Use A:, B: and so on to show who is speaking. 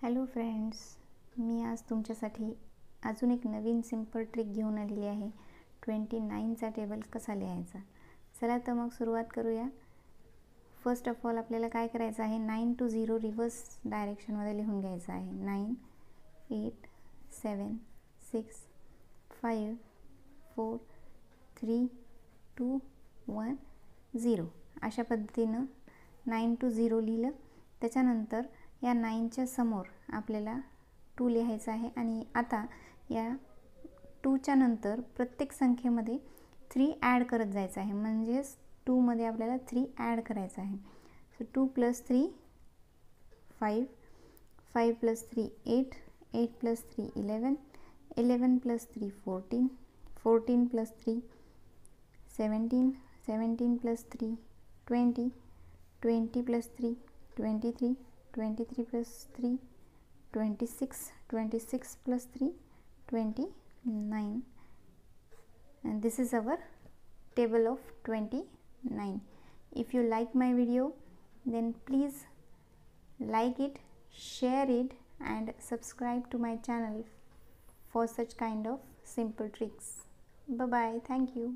A: Hello friends, मी आज तुमच्यासाठी अजून एक नवीन सिंपल ट्रिक घेऊन आलेली आहे. 29चा टेबल कसा लिहायचा. चला तर मग सुरुवात करूया. फर्स्ट ऑफ ऑल आपल्याला काय करायचं आहे, 9 to 0 रिव्हर्स डायरेक्शनमध्ये लिहून घ्यायचं आहे. 9 8 7 6 5 4 3 2 1 0 अशा पद्धतीनं 9 to 0 लिहिलं. त्याच्यानंतर या 9च्या समोर आपल्याला 2 लिहायचं आहे आणि आता या 2च्या नंतर प्रत्येक संख्येमध्ये 3 ॲड करत जायचं आहे. म्हणजेच 2 मध्ये आपल्याला 3 ॲड करायचं आहे. So 2 + 3 5 5 + 3 8 8 + 3 11 11 + 3 14 14 + 3 17 17 + 3 20 20 + 3 23 23 + 3 26 26 + 3 29 and this is our table of 29. If you like my video, then please like it, share it and subscribe to my channel for such kind of simple tricks. Bye bye. Thank you.